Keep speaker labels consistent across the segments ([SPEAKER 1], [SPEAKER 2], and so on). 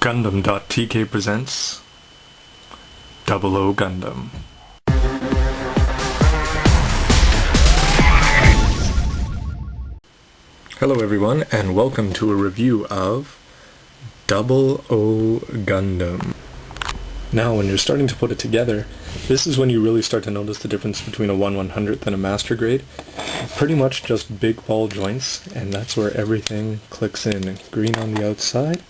[SPEAKER 1] Gundam.tk presents Double O Gundam. Hello everyone, and welcome to a review of Double O Gundam. Now, when you're starting to put it together, this is when you really start to notice the difference between a 1/100th and a master grade. Pretty much just big ball joints, and that's where everything clicks in. Green on the outside.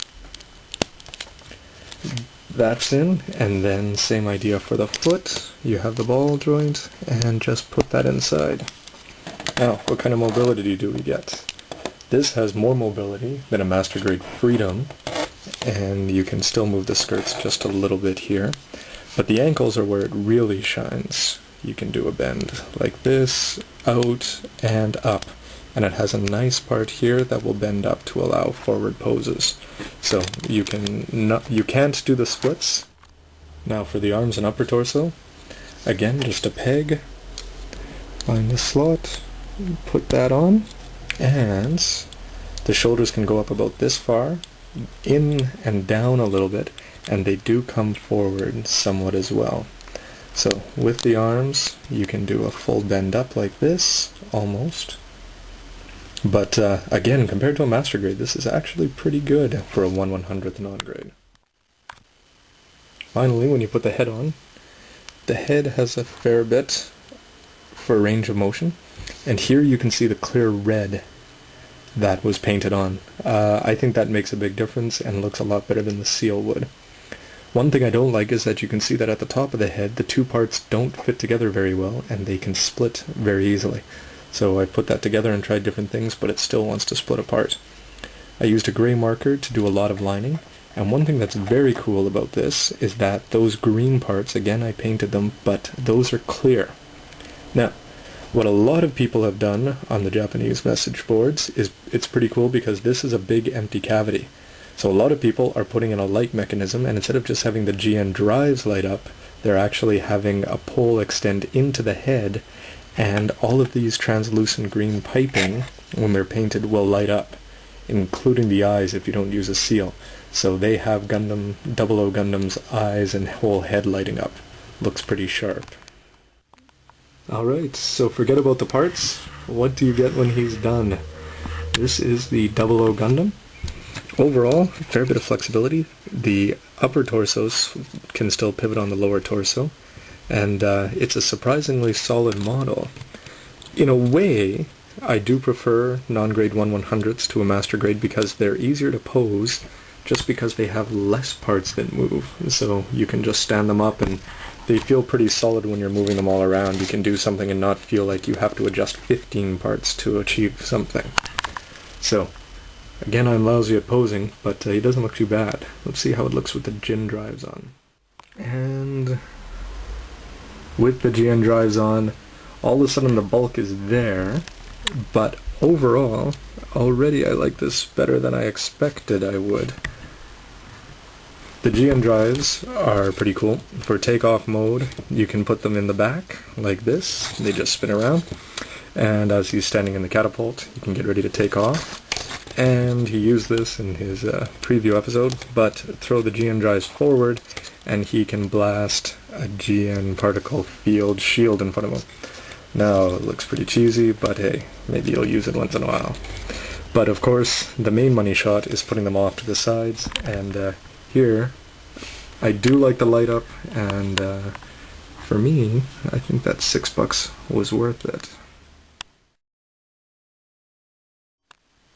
[SPEAKER 1] That's in, and then same idea for the foot. You have the ball joint, and just put that inside. Now, what kind of mobility do we get? This has more mobility than a master grade Freedom, and you can still move the skirts just a little bit here. But the ankles are where it really shines. You can do a bend like this, out, and up. And it has a nice part here that will bend up to allow forward poses. So you can't do the splits. Now for the arms and upper torso, again just a peg, find the slot, put that on, and the shoulders can go up about this far, in and down a little bit, and they do come forward somewhat as well. So with the arms, you can do a full bend up like this, almost. But again, compared to a master grade, this is actually pretty good for a 1/100th non-grade. Finally, when you put the head on, the head has a fair bit for range of motion, and here you can see the clear red that was painted on. I think that makes a big difference and looks a lot better than the seal would. One thing I don't like is that you can see that at the top of the head, the two parts don't fit together very well, and they can split very easily. So I put that together and tried different things, but it still wants to split apart. I used a gray marker to do a lot of lining, and one thing that's very cool about this is that those green parts, again I painted them, but those are clear. Now, what a lot of people have done on the Japanese message boards is it's pretty cool because this is a big empty cavity. So a lot of people are putting in a light mechanism, and instead of just having the GN drives light up, they're actually having a pole extend into the head, and all of these translucent green piping, when they're painted, will light up, including the eyes if you don't use a seal. So they have Gundam, Double O Gundam's eyes and whole head lighting up. Looks pretty sharp. Alright, so forget about the parts. What do you get when he's done? This is the Double O Gundam. Overall, a fair bit of flexibility. The upper torsos can still pivot on the lower torso, and it's a surprisingly solid model. In a way, I do prefer non-grade 1/100ths to a master grade because they're easier to pose just because they have less parts that move. So you can just stand them up and they feel pretty solid when you're moving them all around. You can do something and not feel like you have to adjust 15 parts to achieve something. So, again, I'm lousy at posing, but it doesn't look too bad. Let's see how it looks with the GN drives on. And with the GN drives on, all of a sudden the bulk is there, but overall, already I like this better than I expected I would. The GN drives are pretty cool. For takeoff mode, you can put them in the back, like this. They just spin around, and as he's standing in the catapult, you can get ready to take off. And he used this in his preview episode, but throw the GN drives forward, and he can blast a GN particle field shield in front of him. Now, it looks pretty cheesy, but hey, maybe you'll use it once in a while. But of course, the main money shot is putting them off to the sides, and here, I do like the light up, and for me, I think that $6 was worth it.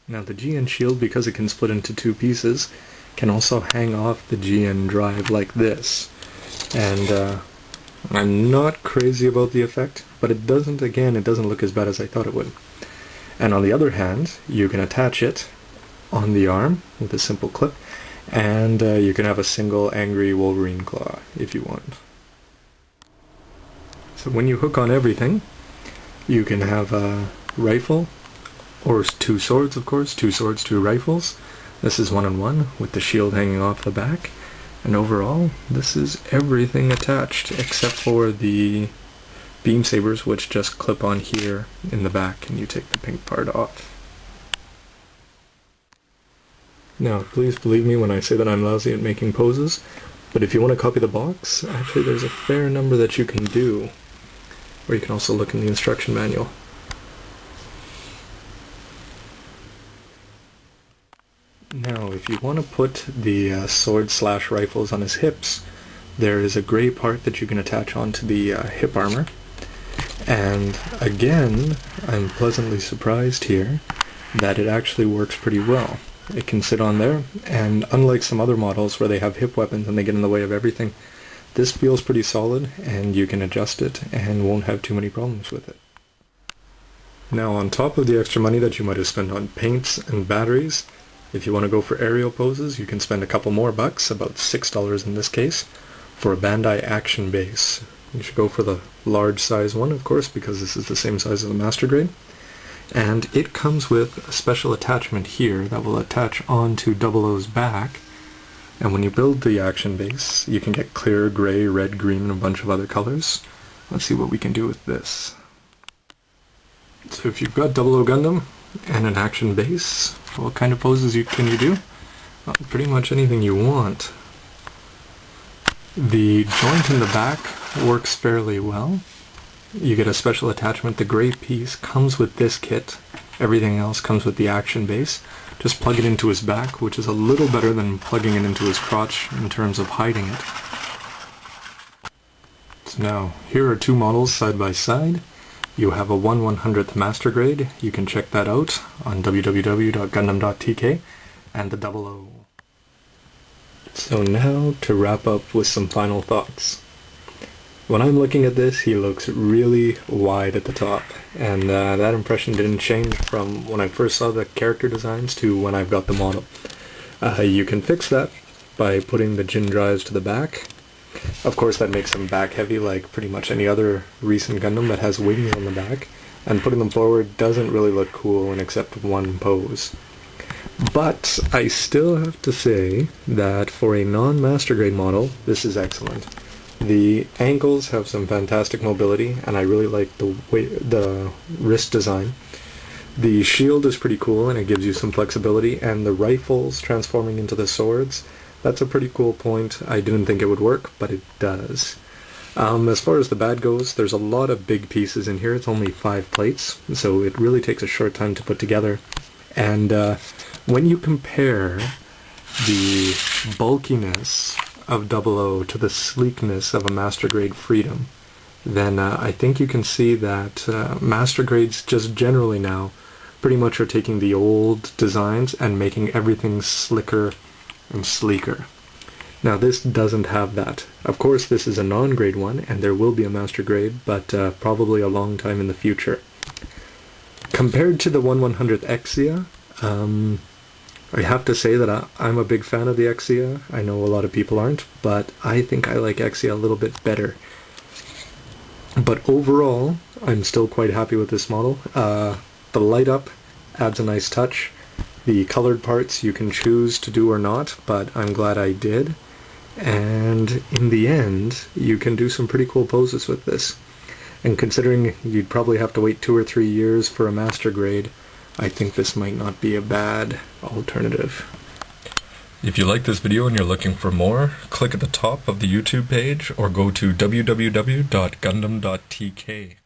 [SPEAKER 1] Now the GN shield, because it can split into two pieces, can also hang off the GN drive like this. And I'm not crazy about the effect, but it doesn't look as bad as I thought it would. And on the other hand, you can attach it on the arm with a simple clip, and you can have a single angry Wolverine claw if you want. So when you hook on everything, you can have a rifle, or two swords, of course, 2 swords, 2 rifles. This is 1-on-1 with the shield hanging off the back. And overall, this is everything attached except for the beam sabers, which just clip on here in the back and you take the pink part off. Now, please believe me when I say that I'm lousy at making poses, but if you want to copy the box, actually there's a fair number that you can do, or you can also look in the instruction manual. Now, if you want to put the sword/rifles on his hips, there is a gray part that you can attach onto the hip armor. And again, I'm pleasantly surprised here that it actually works pretty well. It can sit on there, and unlike some other models where they have hip weapons and they get in the way of everything, this feels pretty solid and you can adjust it and won't have too many problems with it. Now, on top of the extra money that you might have spent on paints and batteries, if you want to go for aerial poses, you can spend a couple more bucks, about $6 in this case, for a Bandai action base. You should go for the large size one, of course, because this is the same size as the Master Grade. And it comes with a special attachment here that will attach onto 00's back. And when you build the action base, you can get clear, gray, red, green, and a bunch of other colors. Let's see what we can do with this. So if you've got 00 Gundam and an action base, what kind of poses can you do? Well, pretty much anything you want. The joint in the back works fairly well. You get a special attachment. The gray piece comes with this kit. Everything else comes with the action base. Just plug it into his back, which is a little better than plugging it into his crotch in terms of hiding it. So now, here are two models side by side. You have a 1/100th Master Grade. You can check that out on www.gundam.tk and the 00. So now to wrap up with some final thoughts. When I'm looking at this, he looks really wide at the top, and that impression didn't change from when I first saw the character designs to when I've got the model. You can fix that by putting the Jin drives to the back. Of course, that makes them back heavy like pretty much any other recent Gundam that has wings on the back, and putting them forward doesn't really look cool in except one pose. But I still have to say that for a non-Master Grade model, this is excellent. The ankles have some fantastic mobility, and I really like the wrist design. The shield is pretty cool, and it gives you some flexibility, and the rifles transforming into the swords, that's a pretty cool point. I didn't think it would work, but it does. As far as the bad goes, there's a lot of big pieces in here. It's only 5 plates, so it really takes a short time to put together. And when you compare the bulkiness of 00 to the sleekness of a Master Grade Freedom, then I think you can see that Master Grades just generally now pretty much are taking the old designs and making everything slicker and sleeker. Now this doesn't have that. Of course this is a non-grade one, and there will be a Master Grade, but probably a long time in the future. Compared to the 1/100th Exia, I have to say that I'm a big fan of the Exia. I know a lot of people aren't, but I think I like Exia a little bit better. But overall, I'm still quite happy with this model. The light up adds a nice touch. The colored parts you can choose to do or not, but I'm glad I did. And in the end, you can do some pretty cool poses with this. And considering you'd probably have to wait 2 or 3 years for a Master Grade, I think this might not be a bad alternative. If you like this video and you're looking for more, click at the top of the YouTube page or go to www.gundam.tk.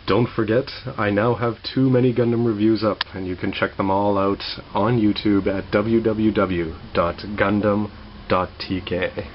[SPEAKER 1] Don't forget, I now have too many Gundam reviews up, and you can check them all out on YouTube at www.gundam.tk.